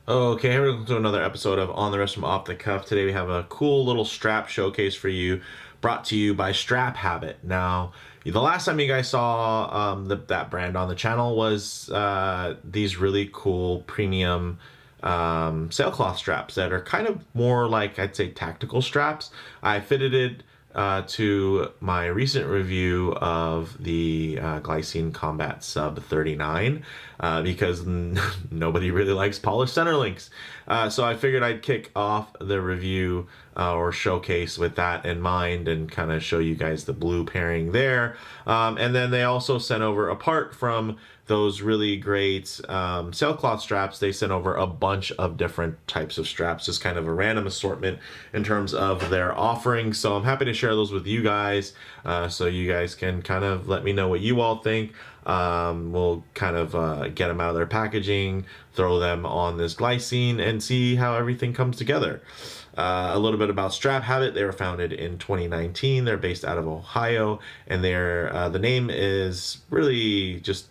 Okay, here we go to another episode of On the Wrist from Off the Cuff. Today we have a cool little strap showcase for you, brought to you by StrapHabit. Now, the last time you guys saw that brand on the channel was these really cool premium sailcloth straps that are kind of more like, I'd say, tactical straps. I fitted it to my recent review of the Glycine Combat Sub 39 because nobody really likes polished center links. So I figured I'd kick off the review or showcase with that in mind and kind of show you guys the blue pairing there. And then they also sent over, apart from those really great sailcloth straps, they sent over a bunch of different types of straps, just kind of a random assortment in terms of their offerings. So I'm happy to share those with you guys, so you guys can kind of let me know what you all think. We'll kind of get them out of their packaging, throw them on this glycine, and see how everything comes together. A little bit about StrapHabit. They were founded in 2019. They're based out of Ohio, and the name is really just,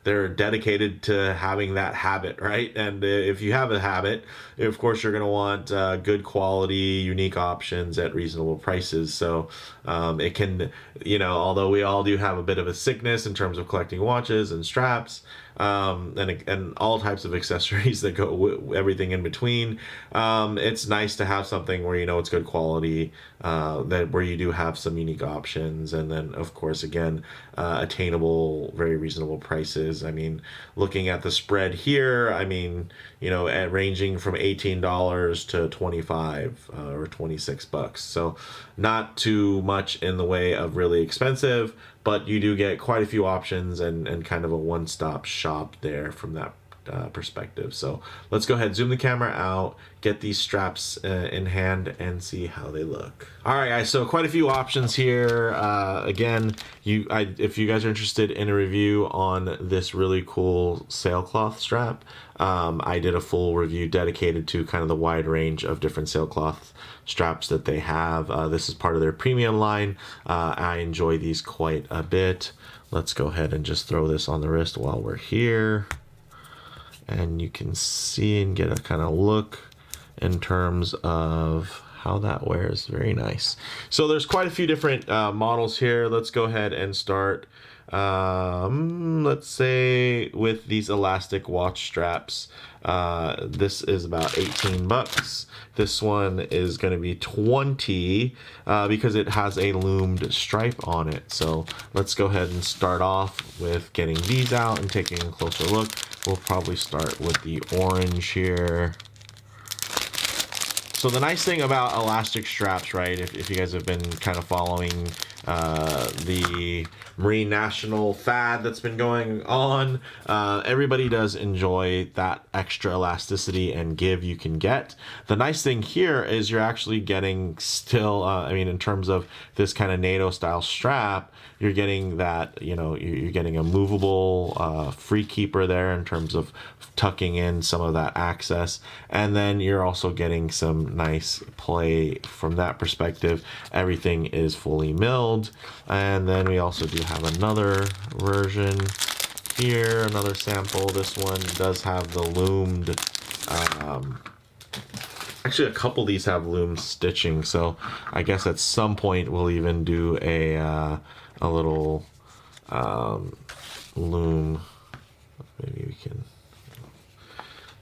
they're dedicated to having that habit, right? And if you have a habit, of course, you're going to want good quality, unique options at reasonable prices. So it can, although we all do have a bit of a sickness in terms of collecting watches and straps, and all types of accessories that go everything in between. It's nice to have something where it's good quality, where you do have some unique options, and then of course again attainable, very reasonable prices. I mean, looking at the spread here, at ranging from $18 to 25 or 26 bucks. So not too much in the way of really expensive, but you do get quite a few options and kind of a one-stop shop there from that perspective. So let's go ahead, zoom the camera out, get these straps in hand, and see how they look. All right, guys, so quite a few options here. Again, if you guys are interested in a review on this really cool sailcloth strap, I did a full review dedicated to kind of the wide range of different sailcloth straps that they have. This is part of their premium line. I enjoy these quite a bit. Let's go ahead and just throw this on the wrist while we're here. And you can see and get a kind of look in terms of how that wears. Very nice. So there's quite a few different models here. Let's go ahead and start, let's say, with these elastic watch straps. This is about 18 bucks. This one is going to be 20 because it has a lumed stripe on it. So let's go ahead and start off with getting these out and taking a closer look. We'll probably start with the orange here. So the nice thing about elastic straps, right, if you guys have been kind of following the Marine National fad that's been going on, everybody does enjoy that extra elasticity and give you can get. The nice thing here is you're actually getting still, in terms of this kind of NATO style strap, you're getting that, you're getting a movable free keeper there in terms of tucking in some of that access, and then you're also getting some nice play from that perspective. Everything is fully milled, and then we also do have another version here, another sample. This one does have the loomed, actually a couple of these have loomed stitching, so I guess at some point we'll even do a little loom. Maybe we can,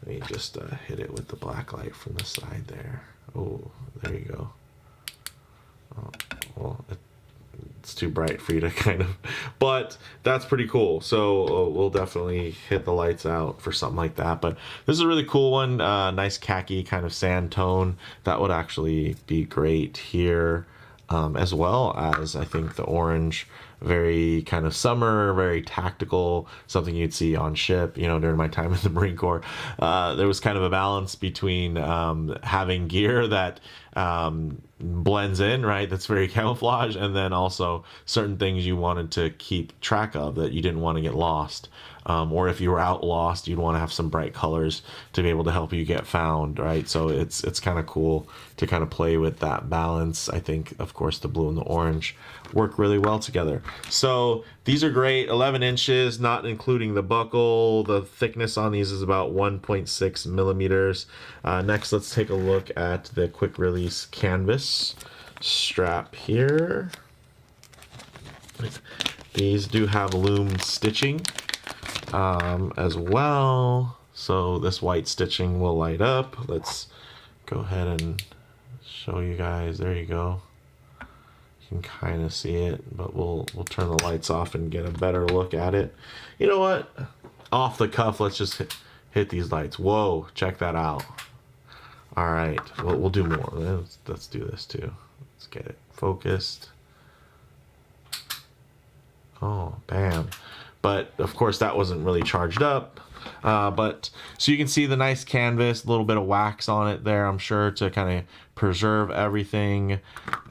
let me just hit it with the black light from the side there. Oh, there you go. Oh, well, it's too bright for you to kind of, but that's pretty cool. So we'll definitely hit the lights out for something like that. But this is a really cool one. Nice khaki kind of sand tone. That would actually be great here, as well as I think the orange. Very kind of summer, very tactical, something you'd see on ship. During my time in the Marine Corps, there was kind of a balance between having gear that blends in, right? That's very camouflage. And then also certain things you wanted to keep track of that you didn't want to get lost. Or if you were out lost, you'd want to have some bright colors to be able to help you get found, right? So it's kind of cool to kind of play with that balance. I think, of course, the blue and the orange work really well together. So these are great, 11 inches, not including the buckle. The thickness on these is about 1.6 millimeters. Next, let's take a look at the quick release canvas strap here. These do have Lumed stitching as well. So this white stitching will light up. Let's go ahead and show you guys. There you go. You can kind of see it, but we'll turn the lights off and get a better look at it. You know what? Off the cuff, let's just hit these lights. Whoa, check that out. All right, we'll do more. Let's do this too. Let's get it focused. Oh, bam. But of course that wasn't really charged up. But so you can see the nice canvas, a little bit of wax on it there, I'm sure, to kind of preserve everything.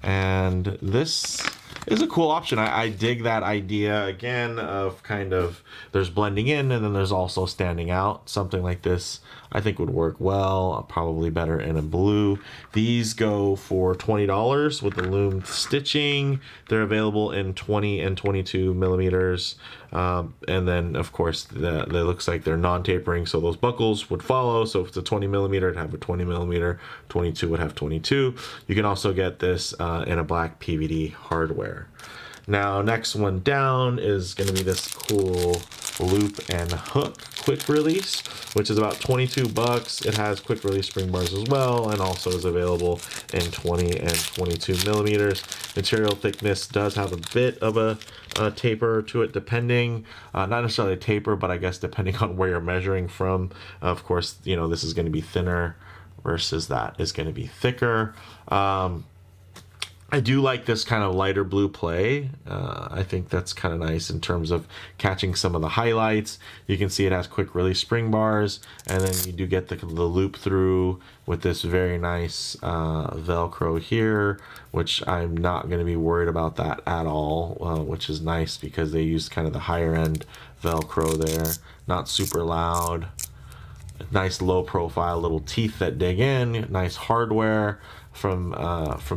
And this is a cool option. I dig that idea again of kind of there's blending in and then there's also standing out. Something like this I think would work well, probably better in a blue. These go for $20 with the Lumed stitching. They're available in 20 and 22 millimeters. And then of course they looks like they're non-tapering, so those buckles would follow. So if it's a 20 millimeter, it'd have a 20 millimeter, 22 would have 22. You can also get this in a black PVD hardware. Now, next one down is going to be this cool loop and hook quick release, which is about 22 bucks. It has quick release spring bars as well, and also is available in 20 and 22 millimeters. Material thickness does have a bit of a taper to it, depending, not necessarily a taper, but I guess depending on where you're measuring from. Of course, you know, this is going to be thinner versus that is going to be thicker. I do like this kind of lighter blue play. I think that's kind of nice in terms of catching some of the highlights. You can see it has quick release spring bars, and then you do get the loop through with this very nice Velcro here, which I'm not going to be worried about that at all, which is nice because they use kind of the higher end Velcro there. Not super loud. Nice low profile little teeth that dig in. Nice hardware from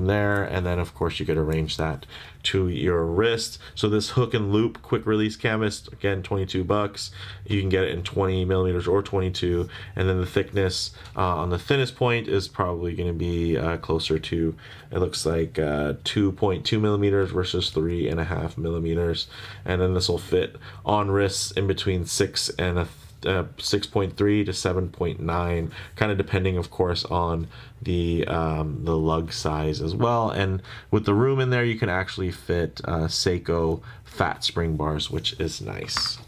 there, and then of course you could arrange that to your wrist. So this hook and loop quick release canvas, again, 22 bucks. You can get it in 20 millimeters or 22, and then the thickness on the thinnest point is probably going to be closer to, it looks like 2.2 millimeters versus 3.5 millimeters, and then this will fit on wrists in between 6 and 6.3 to 7.9, kind of depending, of course, on the lug size as well. And with the room in there, you can actually fit Seiko fat spring bars, which is nice.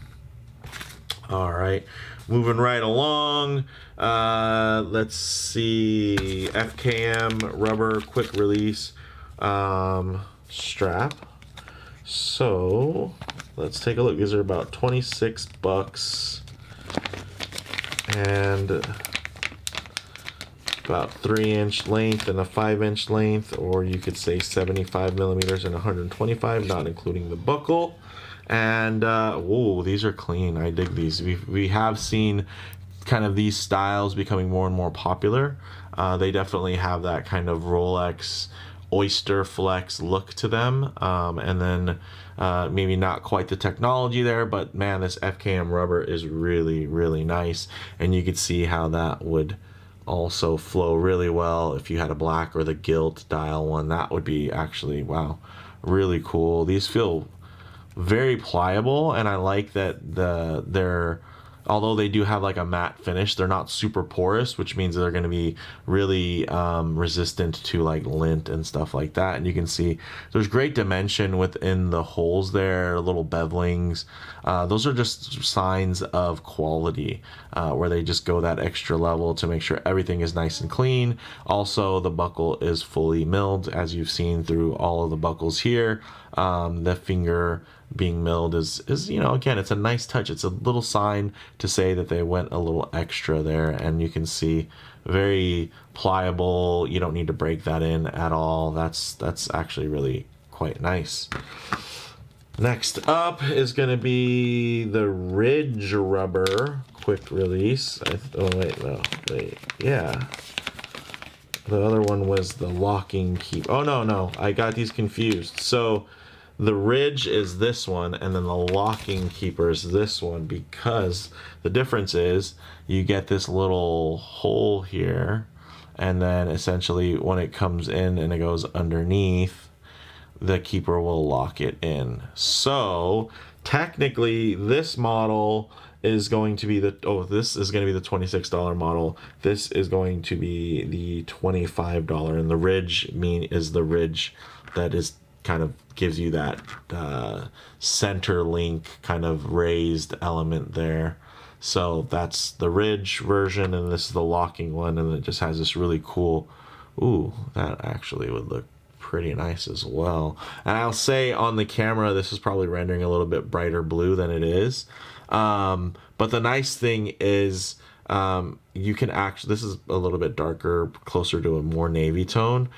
All right, moving right along. Let's see, FKM rubber quick release strap. So let's take a look. These are about 26 bucks. And about 3-inch length and a 5-inch length, or you could say 75 millimeters and 125, not including the buckle. And whoa, these are clean. I dig these. We have seen kind of these styles becoming more and more popular. They definitely have that kind of Rolex Oyster Flex look to them, and then maybe not quite the technology there, but man, this FKM rubber is really, really nice, and you could see how that would also flow really well if you had a black or the gilt dial one. That would be actually, wow, really cool. These feel very pliable, and I like that they're, although they do have like a matte finish, they're not super porous, which means they're going to be really resistant to like lint and stuff like that. And you can see there's great dimension within the holes there, little bevelings. Those are just signs of quality, where they just go that extra level to make sure everything is nice and clean. Also, the buckle is fully milled, as you've seen through all of the buckles here. The finger being milled is you know, again, it's a nice touch. It's a little sign to say that they went a little extra there, and you can see very pliable. You don't need to break that in at all. That's actually really quite nice. Next up is going to be the Ridge Rubber quick release. Yeah. The other one was the locking keep. Oh, no, I got these confused. So the Ridge is this one, and then the locking keeper is this one, because the difference is you get this little hole here, and then essentially when it comes in and it goes underneath, the keeper will lock it in. So technically this model is going to be this is going to be the $26 model. This is going to be the $25, and the Ridge is the Ridge that is kind of gives you that center link kind of raised element there. So that's the Ridge version, and this is the locking one, and it just has this really cool, ooh, that actually would look pretty nice as well. And I'll say on the camera this is probably rendering a little bit brighter blue than it is, but the nice thing is you can actually, this is a little bit darker, closer to a more navy tone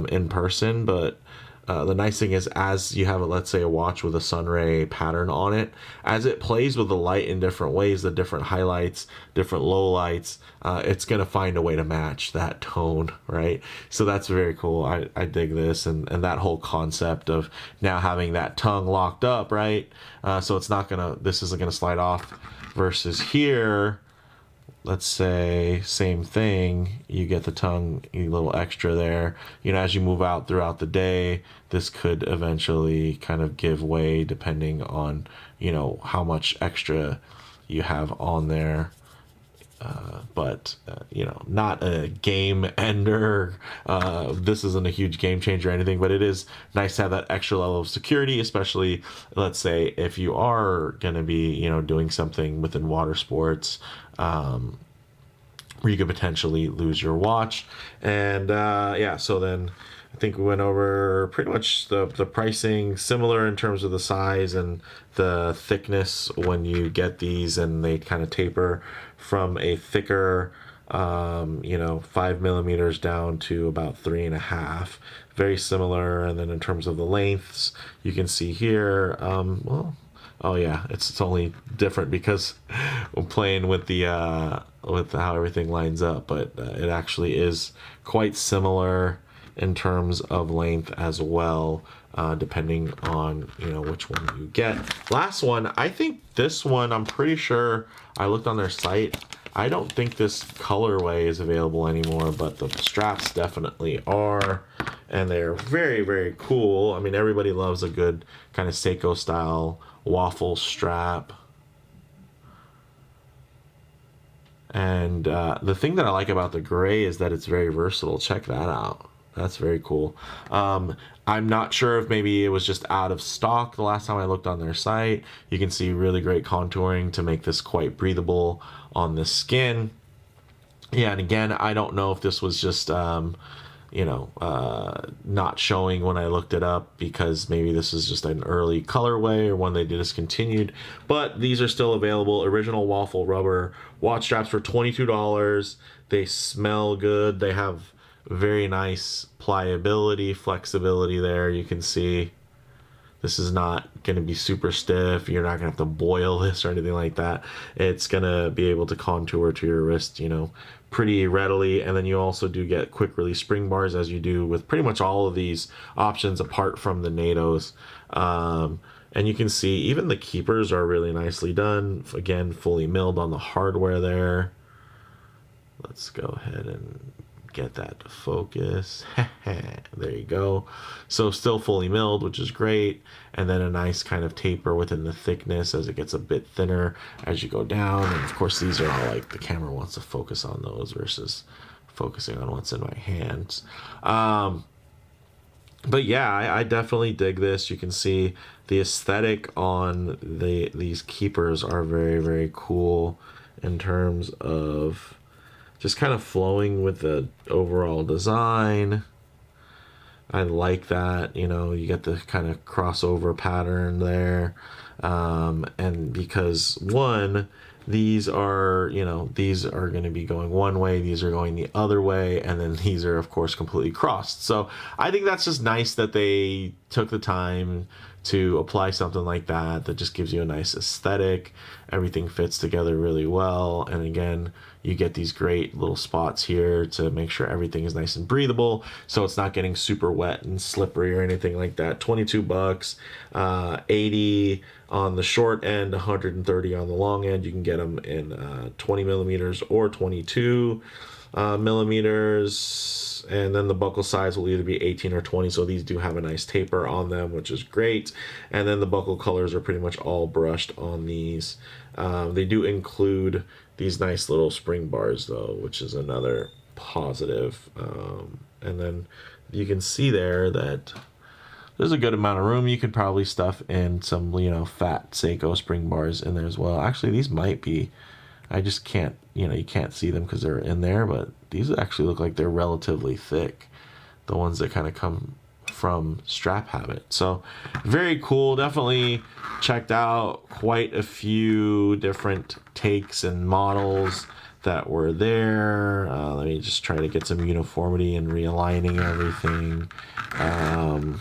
in person, but the nice thing is, as you have, let's say, a watch with a sunray pattern on it, as it plays with the light in different ways, the different highlights, different low lights, it's going to find a way to match that tone, right? So that's very cool. I dig this, and that whole concept of now having that tongue locked up, right? So it's not going to, this isn't going to slide off, versus here, let's say, same thing, you get the tongue a little extra there. You know, as you move out throughout the day, this could eventually kind of give way depending on, you know, how much extra you have on there. But you know, not a game ender. This isn't a huge game changer or anything, but it is nice to have that extra level of security, especially, let's say, if you are going to be, you know, doing something within water sports, where you could potentially lose your watch. And yeah, so then I think we went over pretty much the pricing, similar in terms of the size and the thickness when you get these, and they kind of taper from a thicker, you know, 5 millimeters down to about 3.5. Very similar. And then in terms of the lengths, you can see here, well, oh yeah, it's only different because I'm playing with the with how everything lines up, but it actually is quite similar in terms of length as well, depending on, you know, which one you get. Last one, I think this one, I'm pretty sure I looked on their site. I don't think this colorway is available anymore, but the straps definitely are, and they're very, very cool. I mean, everybody loves a good kind of Seiko style waffle strap. And the thing that I like about the gray is that it's very versatile. Check that out. That's very cool. I'm not sure if maybe it was just out of stock the last time I looked on their site. You can see really great contouring to make this quite breathable on the skin. Yeah, and again, I don't know if this was just you know, not showing when I looked it up, because maybe this is just an early colorway or one they discontinued, but these are still available. Original Waffle rubber watch straps for $22. They smell good. They have very nice pliability, flexibility there. You can see this is not going to be super stiff. You're not going to have to boil this or anything like that. It's going to be able to contour to your wrist, you know, pretty readily. And then you also do get quick release spring bars, as you do with pretty much all of these options apart from the NATOs. And you can see even the keepers are really nicely done. Again, fully milled on the hardware there. Let's go ahead and get that to focus. There you go. So still fully milled, which is great. And then a nice kind of taper within the thickness as it gets a bit thinner as you go down. And of course, these are all like the camera wants to focus on those versus focusing on what's in my hands. But yeah, I definitely dig this. You can see the aesthetic on these keepers are very, very cool in terms of just kind of flowing with the overall design. I like that, you know, you get the kind of crossover pattern there. And because one, these are, you know, these are going to be going one way, these are going the other way, and then these are, of course, completely crossed. So I think that's just nice that they took the time to apply something like that that just gives you a nice aesthetic. Everything fits together really well. And again, you get these great little spots here to make sure everything is nice and breathable, so it's not getting super wet and slippery or anything like that. 22 bucks, 80 on the short end, 130 on the long end. You can get them in 20 millimeters or 22 millimeters, and then the buckle size will either be 18 or 20, so these do have a nice taper on them, which is great. And then the buckle colors are pretty much all brushed on these. They do include these nice little spring bars though, which is another positive. And then you can see there that there's a good amount of room. You could probably stuff in some, you know, fat Seiko spring bars in there as well. Actually, these might be, I just can't, you know, you can't see them because they're in there, but these actually look like they're relatively thick, the ones that kind of come from StrapHabit. So very cool. Definitely checked out quite a few different takes and models that were there. Let me just try to get some uniformity and realigning everything. I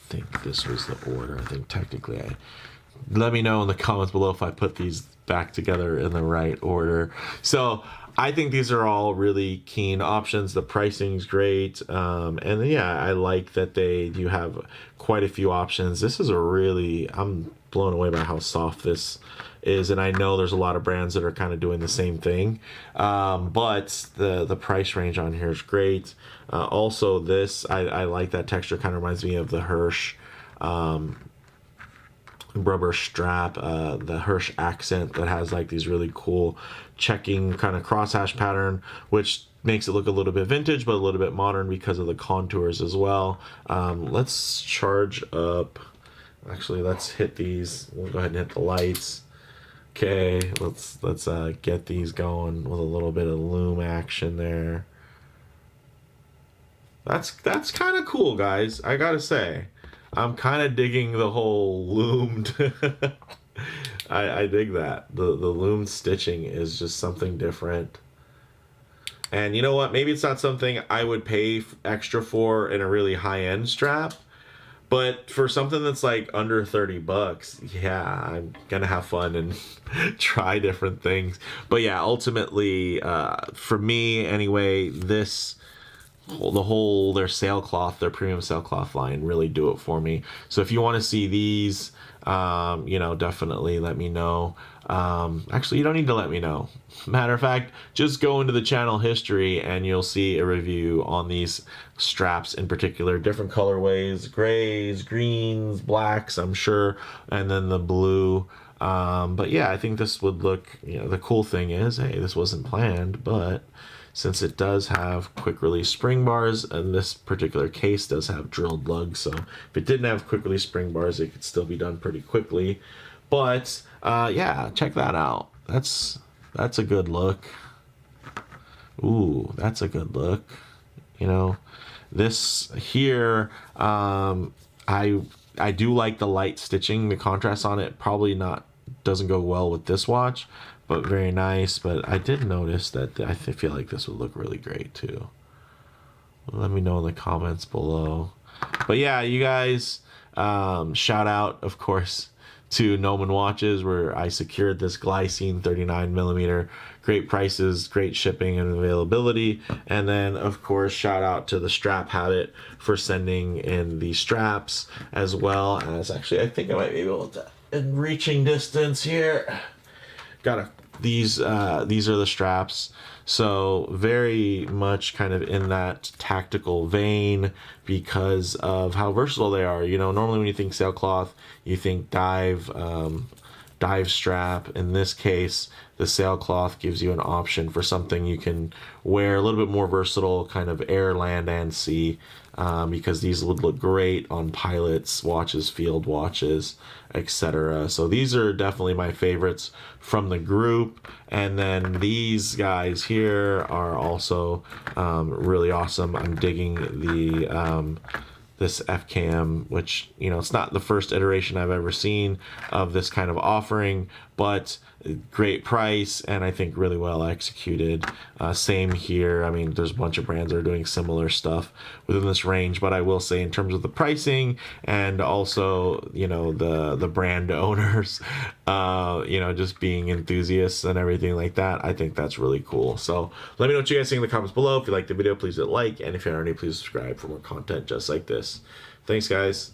think this was the order. I think technically let me know in the comments below if I put these back together in the right order. So I think these are all really keen options. The pricing's great. And yeah, I like that they do have quite a few options. This is a really, I'm blown away by how soft this is. And I know there's a lot of brands that are kind of doing the same thing. But the price range on here is great. Also this, I like that texture. Kind of reminds me of the Hirsch rubber strap, the Hirsch accent that has like these really cool checking kind of crosshatch pattern, which makes it look a little bit vintage but a little bit modern because of the contours as well. Let's charge up, actually let's hit these, we'll go ahead and hit the lights. Okay, let's get these going with a little bit of loom action there. That's kind of cool, guys, I gotta say. I'm kind of digging the whole loomed. I dig that. The loomed stitching is just something different. And you know what? Maybe it's not something I would pay extra for in a really high-end strap. But for something that's like under 30 bucks, yeah, I'm gonna have fun and try different things. But yeah, ultimately, for me anyway, this, the whole their sailcloth, their premium sailcloth line really do it for me. So if you want to see these, you know, definitely let me know. Actually, you don't need to let me know. Matter of fact, just go into the channel history and you'll see a review on these straps in particular, different colorways, grays, greens, blacks, I'm sure, and then the blue. But yeah, I think this would look, you know, the cool thing is, hey, this wasn't planned, but since it does have quick release spring bars, and this particular case does have drilled lugs, so if it didn't have quick release spring bars, it could still be done pretty quickly. But yeah, check that out. That's a good look. Ooh, that's a good look. You know, this here, I do like the light stitching. The contrast on it probably doesn't go well with this watch, but very nice. But I did notice that I feel like this would look really great too. Let me know in the comments below. But yeah, you guys, shout out, of course, to Noman Watches, where I secured this glycine 39mm. Great prices, great shipping and availability. And then, of course, shout out to the StrapHabit for sending in the straps, as well as, actually, I think I might be able to, in reaching distance here, these are the straps. So very much kind of in that tactical vein because of how versatile they are. You know, normally when you think sailcloth, you think dive strap. In this case, the sailcloth gives you an option for something you can wear a little bit more versatile, kind of air, land, and sea. because these would look great on pilots watches, field watches, etc. So these are definitely my favorites from the group. And then these guys here are also really awesome. I'm digging the this FKM, which, you know, it's not the first iteration I've ever seen of this kind of offering, but great price and I think really well executed. Same here. I mean, there's a bunch of brands that are doing similar stuff within this range, but I will say in terms of the pricing and also, you know, the brand owners, you know, just being enthusiasts and everything like that, I think that's really cool. So let me know what you guys think in the comments below. If you liked the video, please hit like, and if you aren't already, please subscribe for more content just like this. Thanks, guys.